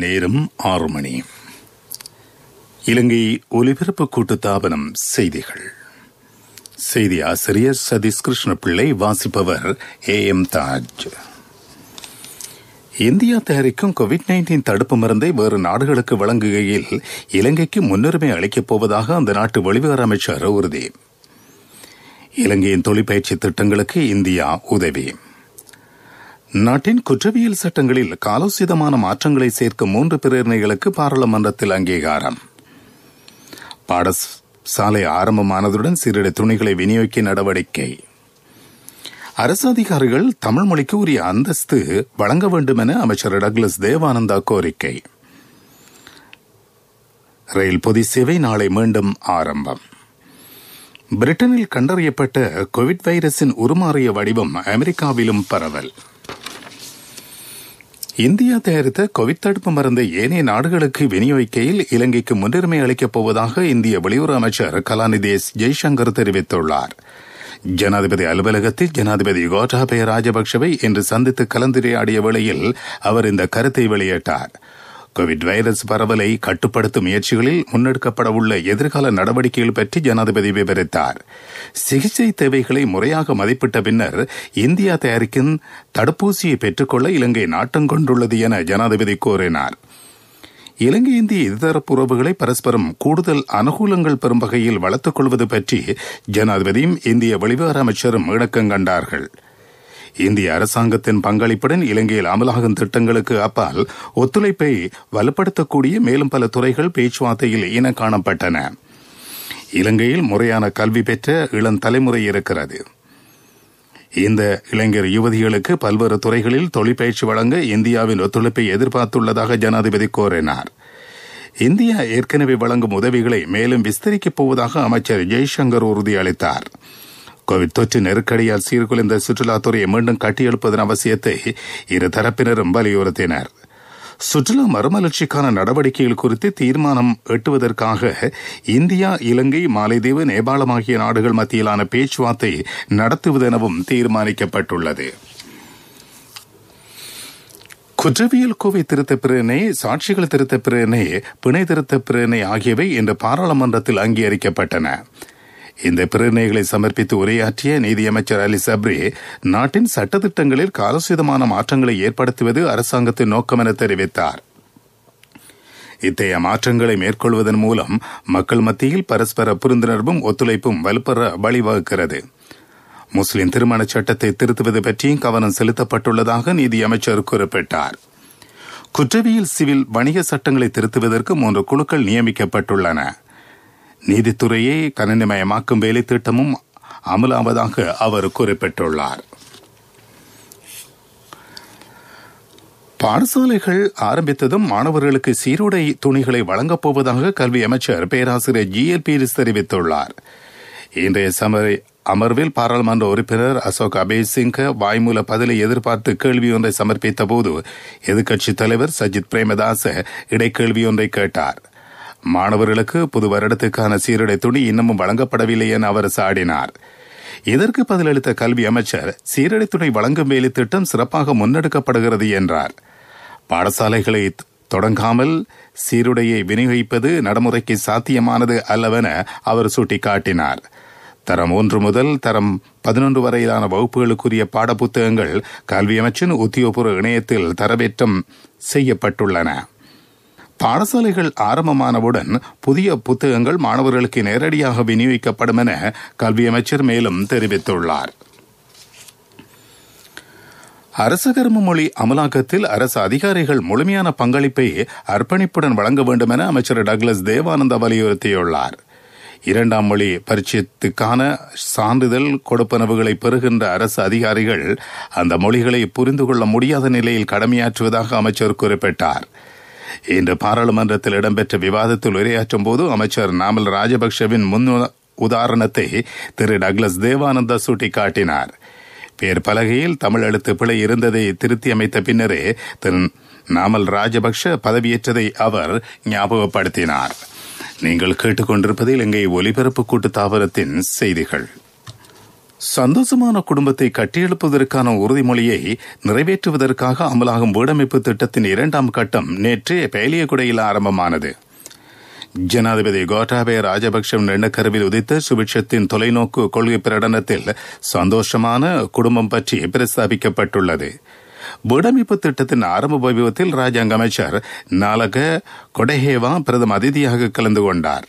நேரம் 6 மணி. இலங்கை ஒலிபரப்பு கூட்டுத்தாபனம் செய்திகள். செய்தி ஆசிரியர் சதீஷ் கிருஷ்ணபிள்ளை. வாசிப்பவர் AM தாஜ். இந்தியா தயாரிக்கும் கோவிட்-19 தடுப்பு மருந்தை வேறு நாடுகளுக்கு வழங்குகையில் இலங்கைக்கு முன்னுரிமை அளிக்கப் போவதாக அந்த நாட்டு வெளிவிவகார அமைச்சர் உறுதி. இலங்கையின் தொழிற்பயிற்சி திட்டங்களுக்கு இந்தியா உதவி. நாட்டின் குற்றவியல் சட்டங்களில் காலோசிதமான மாற்றங்களை சேர்க்கும் 3 பிரேரணைகளுக்கு பாராளுமன்றத்தில் அங்கீகாரம். பாடசாலை ஆரம்பமானதுடன் சீருடை துணிகளை விநியோகிக்க நடவடிக்கை. அரசு அதிகாரிகள் தமிழ் மொழிக்கு உரிய அந்தஸ்து வழங்க வேண்டும் என அமைச்சர் டக்ளஸ் தேவானந்தா கோரிக்கை. ரயில் பொது சேவை நாளை மீண்டும் ஆரம்பம். பிரிட்டனில் கண்டறியப்பட்ட கோவிட் வைரஸின் உருமாறிய வடிவம் அமெரிக்காவிலும் பரவல். இந்தியா தயாரித்த கோவிட் தடுப்பு மருந்தை ஏனைய நாடுகளுக்கு விநியோகிக்கையில் இலங்கைக்கு முன்னுரிமை அளிக்கப் போவதாக இந்திய வெளியுறவு அமைச்சர் கலாநிதி ஜெய்சங்கர் தெரிவித்துள்ளார். ஜனாதிபதி அலுவலகத்தில் ஜனாதிபதி கோட்டாபய ராஜபக்சவை இன்று சந்தித்து கலந்துரையாடிய வேளையில் அவர் இந்த கருத்தை வெளியிட்டார். கோவிட் வைரஸ் பரவலை கட்டுப்படுத்தும் முயற்சிகளில் முன்னெடுக்கப்பட உள்ள எதிர்கால நடவடிக்கைகள் பற்றி ஜனாதிபதி விவரித்தார். சிகிச்சை தேவைகளை முறையாக மதிப்பிட்ட பின்னர் இந்தியா தயாரிக்கும் தடுப்பூசியை பெற்றுக்கொள்ள இலங்கை நாட்டம் கொண்டுள்ளது என ஜனாதிபதி கூறினார். இலங்கை இந்திய இருதரப்பு உறவுகளை பரஸ்பரம் கூடுதல் அனுகூலங்கள் பெறும் வகையில் வளர்த்துக் கொள்வது பற்றி ஜனாதிபதியும் இந்திய வெளிவிவகார அமைச்சரும் இணக்கம் கண்டார்கள். இந்திய அரசாங்கத்தின் பங்களிப்புடன் இலங்கையில் அமலாகும் திட்டங்களுக்கு அப்பால் ஒத்துழைப்பை வலுப்படுத்தக்கூடிய மேலும் பல துறைகள் பேச்சுவார்த்தையில் இன காணப்பட்டன. இலங்கையில் முறையான கல்வி பெற்ற இளம் தலைமுறை இருக்கிறது. இந்த இளைஞர் யுவதிகளுக்கு பல்வேறு துறைகளில் தொழிற்பயிற்சி வழங்க இந்தியாவின் ஒத்துழைப்பை எதிர்பார்த்துள்ளதாக ஜனாதிபதி கூறினார். இந்தியா ஏற்கனவே வழங்கும் உதவிகளை மேலும் விஸ்தரிக்கப் போவதாக அமைச்சர் ஜெய்சங்கர் உறுதியளித்தார். கோவிட் தொற்று நெருக்கடியால் சீர்குலைந்த சுற்றுலாத்துறையை மீண்டும் கட்டியெழுப்பதன் அவசியத்தை இரு தரப்பினரும் வலியுறுத்தினர். சுற்றுலா மறுமலர்ச்சிக்கான நடவடிக்கைகள் குறித்து தீர்மானம் எட்டுவதற்காக இந்தியா, இலங்கை, மாலைதீவு, நேபாளம் ஆகிய நாடுகள் மத்தியிலான பேச்சுவார்த்தை நடத்துவதெனவும் தீர்மானிக்கப்பட்டுள்ளது. குற்றவியல் கோவை திருத்த பிரேரணை, சாட்சிகள் திருத்த பிரேரணை, பிணை திருத்த பிரேரணை ஆகியவை இன்று பாராளுமன்றத்தில் அங்கீகரிக்கப்பட்டன. இந்த பிரேரணைகளை சமர்ப்பித்து உரையாற்றிய நீதியமைச்சர் அலி சப்ரி, நாட்டின் சட்டத்திட்டங்களில் காலோசிதமான மாற்றங்களை ஏற்படுத்துவது அரசாங்கத்தின் நோக்கம் என தெரிவித்தார். இத்தகைய மாற்றங்களை மேற்கொள்வதன் மூலம் மக்கள் மத்தியில் பரஸ்பர புரிந்துணர்வும் ஒத்துழைப்பும் வலுப்பெற வழிவகுக்கிறது. முஸ்லிம் திருமண சட்டத்தை திருத்துவது பற்றியும் கவனம் செலுத்தப்பட்டுள்ளதாக நீதியமைச்சர் குறிப்பிட்டார். குற்றவியல், சிவில், வணிக சட்டங்களை திருத்துவதற்கு 3 குழுக்கள் நியமிக்கப்பட்டுள்ளன. நீதித்துறையை கணினிமயமாக்கும் வேலை திட்டமும் அமலாவதாக அவர் குறிப்பிட்டுள்ளார். பாடசாலைகள் ஆரம்பித்ததும் மாணவர்களுக்கு சீருடை துணிகளை வழங்கப் போவதாக கல்வி அமைச்சர் பேராசிரியர் GL பீரிஸ் தெரிவித்துள்ளார். இன்றைய அமர்வில் பாராளுமன்ற உறுப்பினர் அசோக் அபேசிங்க வாய்மூல பதிலை எதிர்பார்த்து கேள்வி ஒன்றை சமர்ப்பித்த போது எதிர்க்கட்சித் தலைவர் சஜித் பிரேமதாச இடைக்கேள்வி ஒன்றை கேட்டார். மாணவர்களுக்கு புது வருடத்துக்கான சீருடை துணி இன்னமும் வழங்கப்படவில்லை என அவர் சாடினார். இதற்கு பதிலளித்த கல்வி அமைச்சர், சீருடை துணி வழங்கும் வேலை திட்டம் சிறப்பாக முன்னெடுக்கப்படுகிறது என்றார். பாடசாலைகளை தொடங்காமல் சீருடையை விநியோகிப்பது நடைமுறைக்கு சாத்தியமானது அல்லவென அவர் சுட்டிக்காட்டினார். தரம் 1 முதல் தரம் 11 வரையிலான வகுப்புகளுக்குரிய பாடப்புத்தகங்கள் கல்வி அமைச்சின் உத்தியோகபூர்வ இணையத்தில் தரவேற்றம் செய்யப்பட்டுள்ளன. பாடசாலைகள் ஆரம்பமானவுடன் புதிய புத்தகங்கள் மாணவர்களுக்கு நேரடியாக விநியோகிக்கப்படும் என கல்வி அமைச்சர் மேலும் தெரிவித்துள்ளார். அரச கர்ம மொழி அமலாக்கத்தில் அரசு அதிகாரிகள் முழுமையான பங்களிப்பை அர்ப்பணிப்புடன் வழங்க வேண்டும் என அமைச்சர் டக்ளஸ் தேவானந்தா வலியுறுத்தியுள்ளார். 2ஆம் மொழி பரிச்சயத்துக்கான சான்றிதழ் கொடுப்பனவுகளை பெறுகின்ற அரசு அதிகாரிகள் அந்த மொழிகளை புரிந்து கொள்ள முடியாத நிலையில் கடமையாற்றுவதாக அமைச்சர் குறிப்பிட்டார். இன்று பாராளுமன்றத்தில் இடம்பெற்ற விவாதத்தில் உரையாற்றும் போது அமைச்சர் நாமல் ராஜபக்சவின் முன் உதாரணத்தை திரு டக்ளஸ் தேவானந்தா சுட்டிக்காட்டினார். பேர் பலகையில் தமிழ் எழுத்து பிழை இருந்ததை திருத்தி அமைத்த பின்னரே திரு நாமல் ராஜபக்ஷ பதவியேற்றதை அவர் ஞாபகப்படுத்தினார். நீங்கள் கேட்டுக்கொண்டிருப்பது இலங்கை ஒலிபரப்பு கூட்டு தாவரத்தின் செய்திகள். சந்தோஷமான குடும்பத்தை கட்டியெழுப்பதற்கான உறுதிமொழியை நிறைவேற்றுவதற்காக அமலாகும் வீடமைப்பு திட்டத்தின் 2ஆம் கட்டம் நேற்று பேலியகுடையில் ஆரம்பமானது. ஜனாதிபதி கோட்டாபய ராஜபக்சவின் எண்ணக்கருவில் உதித்த சுபிட்சத்தின் தொலைநோக்கு கொள்கை பிரகடனத்தில் சந்தோஷமான குடும்பம் பற்றி பிரஸ்தாபிக்கப்பட்டுள்ளது. வீடமைப்பு திட்டத்தின் ஆரம்ப வைபவத்தில் ராஜாங்க அமைச்சர் நாலக கொடஹேவா பிரதம அதிதியாக கலந்து கொண்டார்.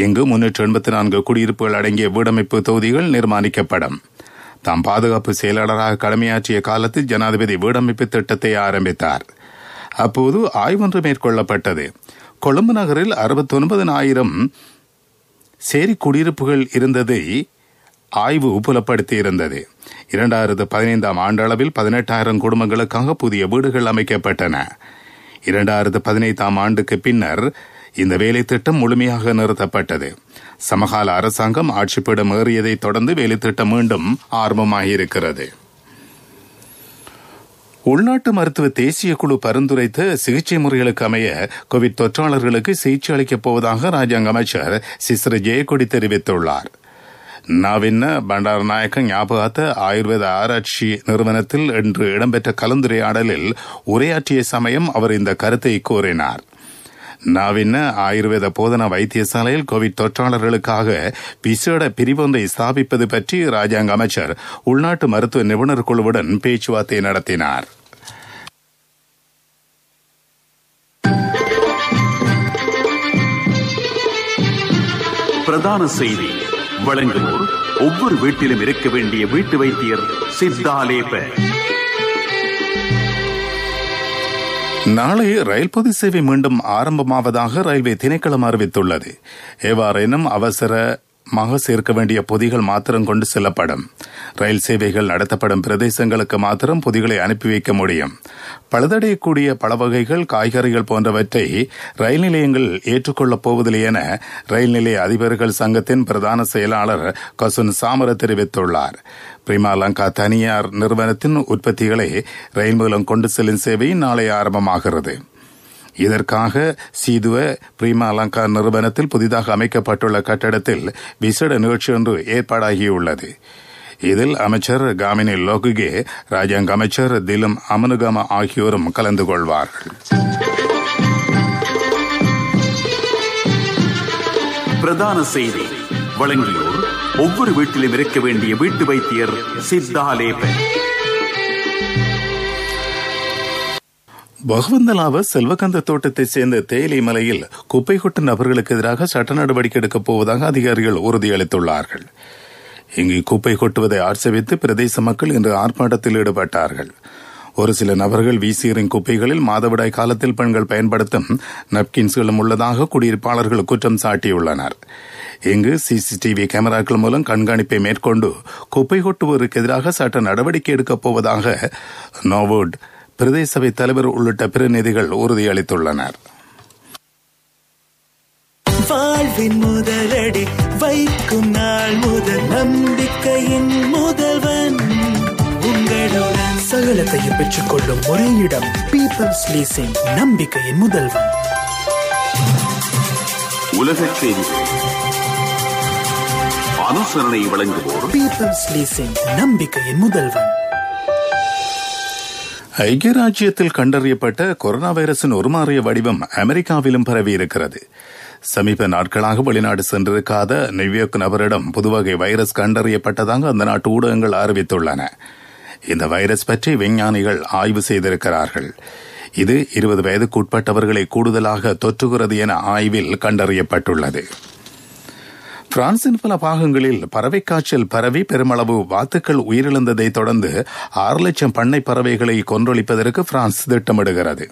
இங்கு 384 குடியிருப்புகள் அடங்கிய வீடமைப்பு தொகுதிகள் நிர்மாணிக்கப்படும். தாம் பாதுகாப்பு செயலாளராக கடமையாற்றிய காலத்தில் ஜனாதிபதி வீடமைப்பு திட்டத்தை ஆரம்பித்தார். அப்போது ஆய்வொன்று மேற்கொள்ளப்பட்டது. கொழும்பு நகரில் 69,000 சேரி குடியிருப்புகள் இருந்ததை ஆய்வு புலப்படுத்தியிருந்தது. 2015ஆம் ஆண்டளவில் 18,000 குடும்பங்களுக்காக புதிய வீடுகள் அமைக்கப்பட்டன. 2015ஆம் ஆண்டுக்கு பின்னர் இந்த வேலை திட்டம் முழுமையாக நிறுத்தப்பட்டது. சமகால அரசாங்கம் ஆட்சிப்பிடம் ஏறியதை தொடர்ந்து வேலை திட்டம் மீண்டும் ஆரம்பமாகியிருக்கிறது. உள்நாட்டு மருத்துவ தேசிய குழு பரிந்துரைத்த சிகிச்சை முறைகளுக்கு அமைய கோவிட் தொற்றாளர்களுக்கு சிகிச்சை அளிக்கப் போவதாக ராஜாங்க அமைச்சர் சிஸ்ர ஜெயக்கொடி தெரிவித்துள்ளார். நவீன பண்டாரநாயக்க ஞாபகார்த்த ஆயுர்வேத ஆராய்ச்சி நிறுவனத்தில் இன்று இடம்பெற்ற கலந்துரையாடலில் உரையாற்றிய சமயம் அவர் இந்த கருத்தை கூறினார். நவீன ஆயுர்வேத போதனா வைத்தியசாலையில் கோவிட் தொற்றாளர்களுக்காக விசேட பிரிவொன்றை ஸ்தாபிப்பது பற்றி ராஜாங்க அமைச்சர் உள்நாட்டு மருத்துவ நிபுணர் குழுவுடன் பேச்சுவார்த்தை நடத்தினார். பிரதான செய்தி வழங்குவோர் ஒவ்வொரு வீட்டிலும் இருக்க வேண்டிய வீட்டு வைத்தியர் சித்தாலேப. நாளை ரயில் பொது சேவை மீண்டும் ஆரம்பமாவதாக ரயில்வே திணைக்களம் அறிவித்துள்ளது. எவ்வாறேனும் அவசரமாக சேர்க்க வேண்டிய பொதிகள் மாத்திரம் கொண்டு செல்லப்படும். ரயில் சேவைகள் நடத்தப்படும் பிரதேசங்களுக்கு மாத்திரம் பொதிகளை அனுப்பி வைக்க முடியும். பழுதடையக்கூடிய பல வகைகள், காய்கறிகள் போன்றவற்றை ரயில் நிலையங்கள் ஏற்றுக்கொள்ளப் போவதில்லை என ரயில் நிலைய அதிபர்கள் சங்கத்தின் பிரதான செயலாளர் கசுன் சாமர தெரிவித்துள்ளார். பிரிமா லங்கா தனியார் நிறுவனத்தின் உற்பத்திகளை ரயில் மூலம் கொண்டு செல்லும் சேவை நாளை ஆரம்பமாகிறது. இதற்காக சீதுவ பிரிமா லங்கா நிறுவனத்தில் புதிதாக அமைக்கப்பட்டுள்ள கட்டடத்தில் விசேட நிகழ்ச்சி ஒன்று ஏற்பாடாகியுள்ளது. இதில் அமைச்சர் காமினி லோகுகே, ராஜாங்க அமைச்சர் திலும் அமனுகம ஆகியோரும் கலந்து கொள்வார்கள். பிரதான செய்தி வழங்கியோர் ஒவ்வொரு வீட்டிலும் இருக்க வேண்டிய வீட்டு வைத்தியர் சித்தாலேப. பகவந்தலாவ செல்வகந்த தோட்டத்தை சேர்ந்த தேயிலை மலையில் குப்பை கொட்டும் நபர்களுக்கு எதிராக சட்ட நடவடிக்கை எடுக்கப் போவதாக அதிகாரிகள் உறுதியளித்துள்ளார்கள். இங்கு குப்பை கொட்டுவதை ஆட்சேபித்து பிரதேச மக்கள் இன்று ஆர்ப்பாட்டத்தில் ஈடுபட்டார்கள். ஒரு சில நபர்கள் வீசியறின் குப்பைகளில் மாதவிடாய் காலத்தில் பெண்கள் பயன்படுத்தும் நப்கின்ஸ்களும் உள்ளதாக குடியிருப்பாளர்கள் குற்றம் சாட்டியுள்ளனர். இங்கு சிசிடிவி கேமராக்கள் மூலம் கண்காணிப்பை மேற்கொண்டு குப்பை கொட்டுவோருக்கு எதிராக சட்ட நடவடிக்கை எடுக்கப் போவதாக நோவுட் பிரதேச சபை தலைவர் உள்ளிட்ட பிரதிநிதிகள் உறுதியளித்துள்ளனர். வாழ்வின் முதலடி வைக்கும் நாள் முதல் நம்பிக்கையின் முதல்வன் உங்களுடன் சகலத்தையும் பெற்றுக் கொள்ளும் ஒரே இடம் பீப்பிள்ஸ் லீசிங், நம்பிக்கையின் முதல்வன். உலக செய்திகள் அனுசரணை வழங்குவோர் பீப்பிள்ஸ் லீசிங், நம்பிக்கையின் முதல்வன். ஐக்கிய ராஜ்யத்தில் கண்டறியப்பட்ட கொரோனா வைரஸின் உருமாறிய வடிவம் அமெரிக்காவிலும் பரவியிருக்கிறது. சமீப நாட்களாக வெளிநாடு சென்றிருக்காத நியூயார்க் நபரிடம் புதுவகை வைரஸ் கண்டறியப்பட்டதாக அந்த நாட்டு ஊடகங்கள் அறிவித்துள்ளன. இந்த வைரஸ் பற்றி விஞ்ஞானிகள் ஆய்வு செய்திருக்கிறார்கள். இது 20 வயதுக்கு உட்பட்டவர்களை கூடுதலாக தொற்றுகிறது என ஆய்வில் கண்டறியப்பட்டுள்ளது. பிரான்சின் பல பாகங்களில் பறவை காய்ச்சல் பரவி பெருமளவு வாத்துக்கள் உயிரிழந்ததை தொடர்ந்து 6 லட்சம் பண்ணை பறவைகளை கொன்றொழிப்பதற்கு பிரான்ஸ் திட்டமிடுகிறது.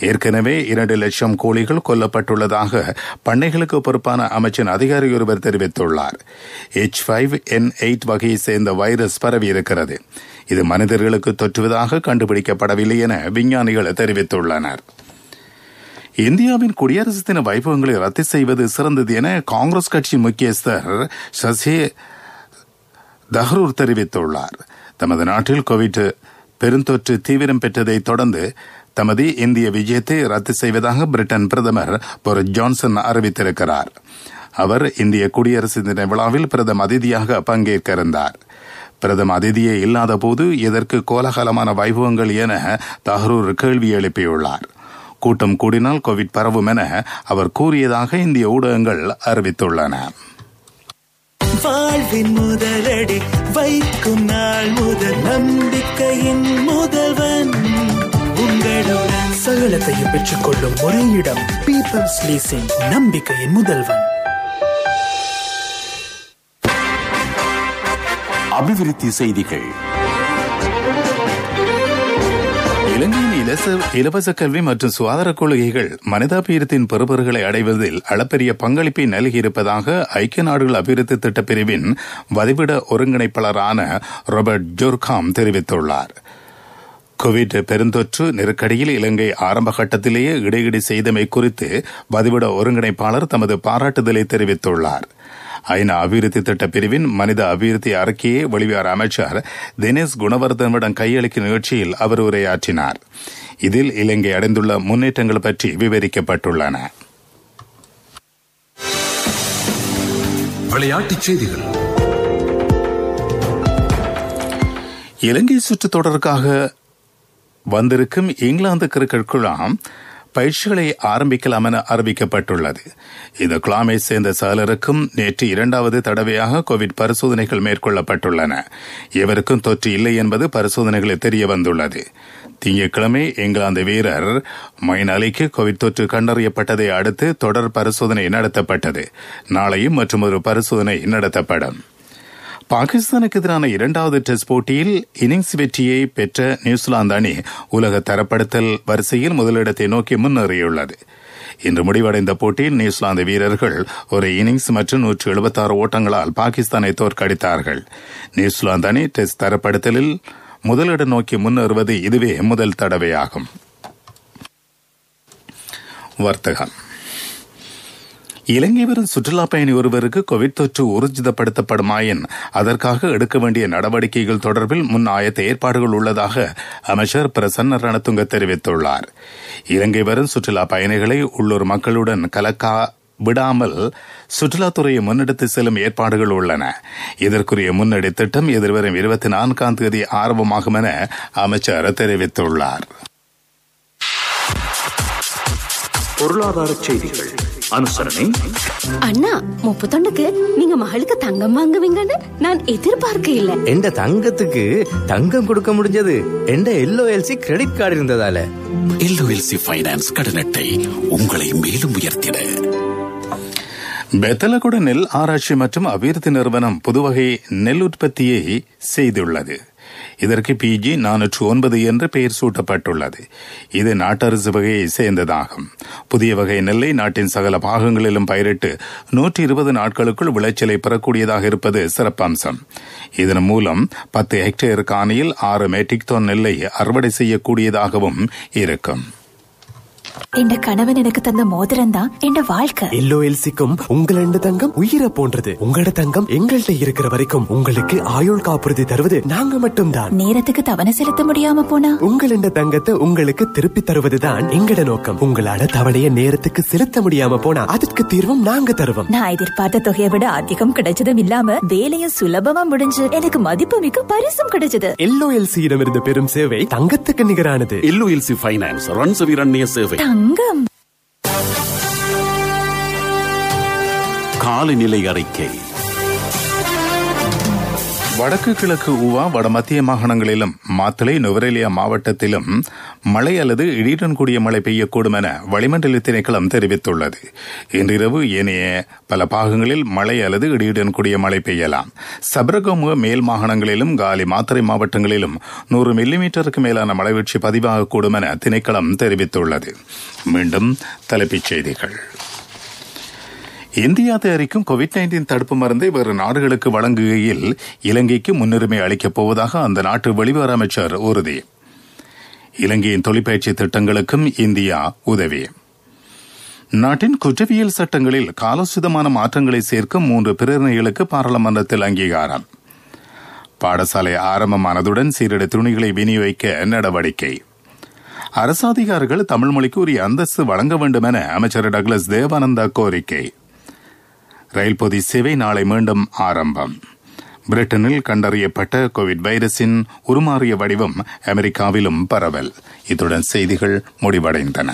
ஏற்கனவே 2 லட்சம் கோழிகள் கொல்லப்பட்டுள்ளதாக பண்ணைகளுக்கு பொறுப்பான அமைச்சின் அதிகாரி ஒருவர் தெரிவித்துள்ளார். H5N8 வகையை சேர்ந்த வைரஸ் பரவி இருக்கிறது. இது மனிதர்களுக்கு தொற்றுவதாக கண்டுபிடிக்கப்படவில்லை என விஞ்ஞானிகள் தெரிவித்துள்ளனர். இந்தியாவின் குடியரசு தின வைபவங்களை ரத்து செய்வது சிறந்தது என காங்கிரஸ் கட்சியின் முக்கியஸ்தர் சசி தஹ்ரூர் தெரிவித்துள்ளார். தமது நாட்டில் கோவிட் பெருந்தொற்று தீவிரம் பெற்றதை தொடர்ந்து தமது இந்திய விஜயத்தை ரத்து செய்வதாக பிரிட்டன் பிரதமர் போரிஸ் ஜான்சன் அறிவித்திருக்கிறார். அவர் இந்திய குடியரசு தின விழாவில் பிரதம அதிதியாக பங்கேற்க இருந்தார். பிரதம அதிதியே இல்லாத போது இதற்கு கோலாகலமான வைபவங்கள் என தஹரூர் கேள்வி எழுப்பியுள்ளார். கூட்டம் கூடினால் கோவிட் பரவும் என அவர் கூறியதாக இந்திய ஊடகங்கள் அறிவித்துள்ளன. வாழ்வின் முதலடி வைக்கும் நாள் முதல் நம்பிக்கையின் முதல்வன் உங்களுடன் சகலத்தையும் பெற்றுக் கொள்ளும் ஒரே இடம் பீப்பிள்ஸ் லீசிங், நம்பிக்கையின் முதல்வன். அபிவிருத்தி செய்திகள். இலங்கையின் இலவச கல்வி மற்றும் சுகாதார கொள்கைகள் மனிதாபிவிருத்தியின் பெறுபர்களை அடைவதில் அளப்பரிய பங்களிப்பை நல்கியிருப்பதாக ஐக்கிய நாடுகள் அபிவிருத்தி திட்ட பிரிவின் வதிவிட ஒருங்கிணைப்பாளரான ராபர்ட் ஜோர்காம் தெரிவித்துள்ளார். கோவிட் பெருந்தொற்று நெருக்கடியில் இலங்கை ஆரம்ப கட்டத்திலேயே இடையீடு செய்தமை குறித்து வதிவிட ஒருங்கிணைப்பாளர் தமது பாராட்டுதலை தெரிவித்துள்ளார். ஐநா அபிவிருத்தி திட்ட பிரிவின் மனித அபிவிருத்தி அறிக்கையை வெளிவார அமைச்சர் தினேஷ் குணவர்தனவிடம் கையளிக்கும் நிகழ்ச்சியில் அவர் உரையாற்றினார். இதில் இலங்கை அடைந்துள்ள முன்னேற்றங்கள் பற்றி விவரிக்கப்பட்டுள்ளன. விளையாட்டுச் செய்திகள். இலங்கை சுற்றுத் தொடருக்காக வந்திருக்கும் இங்கிலாந்து கிரிக்கெட் குழாம் பயிற்சிகளை ஆரம்பிக்கலாம் என அறிவிக்கப்பட்டுள்ளது. இந்த குழாமை சேர்ந்த சாலருக்கும் நேற்று 2வது தடவையாக கோவிட் பரிசோதனைகள் மேற்கொள்ளப்பட்டுள்ளன. எவருக்கும் தொற்று இல்லை என்பது பரிசோதனைகளில் தெரிய வந்துள்ளது. திங்கட்கிழமை இங்கிலாந்து வீரர் மொயின் அலிக்கு கோவிட் தொற்று கண்டறியப்பட்டதை அடுத்து தொடர் பரிசோதனை நடத்தப்பட்டது. நாளையும் மற்றொரு பரிசோதனை நடத்தப்படும். பாகிஸ்தானுக்கு எதிரான 2வது டெஸ்ட் போட்டியில் இன்னிங்ஸ் வெற்றியை பெற்ற நியூசிலாந்து அணி உலக தரப்படுத்தல் வரிசையில் முதலிடத்தை நோக்கி முன்னேறியுள்ளது. இன்று முடிவடைந்த போட்டியில் நியூசிலாந்து வீரர்கள் ஒரு இன்னிங்ஸ் மற்றும் 176 ஓட்டங்களால் பாகிஸ்தானை தோற்கடித்தார்கள். நியூசிலாந்து அணி டெஸ்ட் தரப்படுத்தலில் முதலிடம் நோக்கி முன்னேறுவது இதுவே முதல் தடவையாகும். வர்த்தகம். இலங்கை வரும் சுற்றுலா பயணி ஒருவருக்கு கோவிட் தொற்று ஊர்ஜிதப்படுத்தப்படுமாயின் அதற்காக எடுக்க வேண்டிய நடவடிக்கைகள் தொடர்பில் முன் ஆயத்த ஏற்பாடுகள் உள்ளதாக அமைச்சர் பிரசன்ன ரணதுங்க தெரிவித்துள்ளார். இலங்கை வரும் சுற்றுலா பயணிகளை உள்ளூர் மக்களுடன் கலக்கா விடாமல் சுற்றுலாத்துறையை முன்னெடுத்து செல்லும் ஏற்பாடுகள் உள்ளன. இதற்குரிய முன்னெடி திட்டம் எதிர்வரும் 24ஆம் தேதி ஆரம்பமாகும் என அமைச்சர் தெரிவித்துள்ளார். பொருளாதார செய்திகள். அனுசரணை. அண்ணா 31க்கு நீங்க மகளுக்கு தங்கம் வாங்குவீங்கன்னு நான் எதிர்பார்க்க இல்ல. எந்த தங்கத்துக்கு தங்கம் கொடுக்க முடிஞ்சது எந்த LOLC கிரெடிட் கார்டு இருந்ததால. LOLC ஃபைனான்ஸ் கடன் அட்டை உங்களை மேலும் உயர்த்திட. பெத்தலகுட நெல் ஆராய்ச்சி மற்றும் அபிவிருத்தி நிறுவனம் புதுவகை நெல் உற்பத்தியை செய்துள்ளது. இதற்கு PG 409 என்று பெயர் சூட்டப்பட்டுள்ளது. இது நாட்டரசு வகையை சேர்ந்ததாகும். புதிய வகை நெல்லை நாட்டின் சகல பாகங்களிலும் பயிரிட்டு 120 நாட்களுக்குள் விளைச்சலை பெறக்கூடியதாக இருப்பது சிறப்பம்சம். இதன் மூலம் 10 ஹெக்டேர் காணியில் 6 மெட்ரிக் டன் நெல்லை அறுவடை செய்யக்கூடியதாகவும் இருக்கும். என்ற கணவன் எனக்கு தந்த மோதிரம் தான் என் வாழ்க்கை. LOLCக்கும் உங்களோட தங்கம் உயிரை போன்றது. உங்களோட தங்கம் எங்கள்கிட்ட இருக்கிற வரைக்கும் உங்களுக்கு ஆயுள் காப்புறுதி தருவது நாங்க மட்டும்தான். நேரத்துக்கு தவணை செலுத்த முடியாம போனா உங்களோட தங்கத்தை உங்களுக்கு திருப்பி தருவதுதான் எங்கட நோக்கம். உங்களால தவணைய நேரத்துக்கு செலுத்த முடியாம போனா அதற்கு தீர்வும் நாங்க தருவோம். நான் எதிர்பார்த்த தொகையை விட அதிகம் கிடைச்சதும் இல்லாம வேலையும் சுலபமா முடிஞ்சு எனக்கு மதிப்புமிக்க பரிசும் கிடைச்சது. LOLCயிடமிருந்து பெறும் சேவை தங்கத்துக்கு நிகரானது. LOLC ஃபைனான்ஸ் ரன்சவிரண்ய சேவை. தங்கம். காலநிலை அறிக்கை. வடக்கு கிழக்கு ஊவா வடமத்திய மாகாணங்களிலும் மாத்தளை நுவரெலியா மாவட்டத்திலும் மழை அல்லது இடியுடன் கூடிய மழை பெய்யக்கூடும் என வளிமண்டல திணைக்களம் தெரிவித்துள்ளது. இன்றிரவு ஏனைய பல பாகங்களில் மழை அல்லது இடியுடன் கூடிய மழை பெய்யலாம். சபரகமுக மேல் மாகாணங்களிலும் காலி மாத்தறை மாவட்டங்களிலும் 100 மில்லிமீட்டருக்கு மேலான மழைவீழ்ச்சி பதிவாகக்கூடும் என திணைக்களம் தெரிவித்துள்ளது. மீண்டும் தலைப்புச் செய்திகள். இந்தியா தயாரிக்கும் கோவிட்-19 தடுப்பு மருந்தை வேறு நாடுகளுக்கு வழங்குகையில் இலங்கைக்கு முன்னுரிமை அளிக்கப் போவதாக அந்த நாட்டு வெளிவார அமைச்சர் உறுதி. இலங்கையின் தொழிற்பயிற்சி திட்டங்களுக்கும் இந்தியா உதவி. நாட்டின் குற்றவியல் சட்டங்களில் காலோசிதமான மாற்றங்களை சேர்க்கும் 3 பிரேரணைகளுக்கு பாராளுமன்றத்தில் அங்கீகாரம். பாடசாலை ஆரம்பமானதுடன் சீரடி துணிகளை விநியோகிக்க நடவடிக்கை. அரசு அதிகாரிகள் தமிழ் மொழிக்கு உரிய அந்தஸ்து வழங்க வேண்டும் என அமைச்சர் டக்ளஸ் தேவானந்தா கோரிக்கை. ரயில் பொதி சேவை நாளை மீண்டும் ஆரம்பம். பிரிட்டனில் கண்டறியப்பட்ட கோவிட் வைரஸின் உருமாறிய வடிவம் அமெரிக்காவிலும் பரவல். இத்துடன் செய்திகள் முடிவடைந்தன.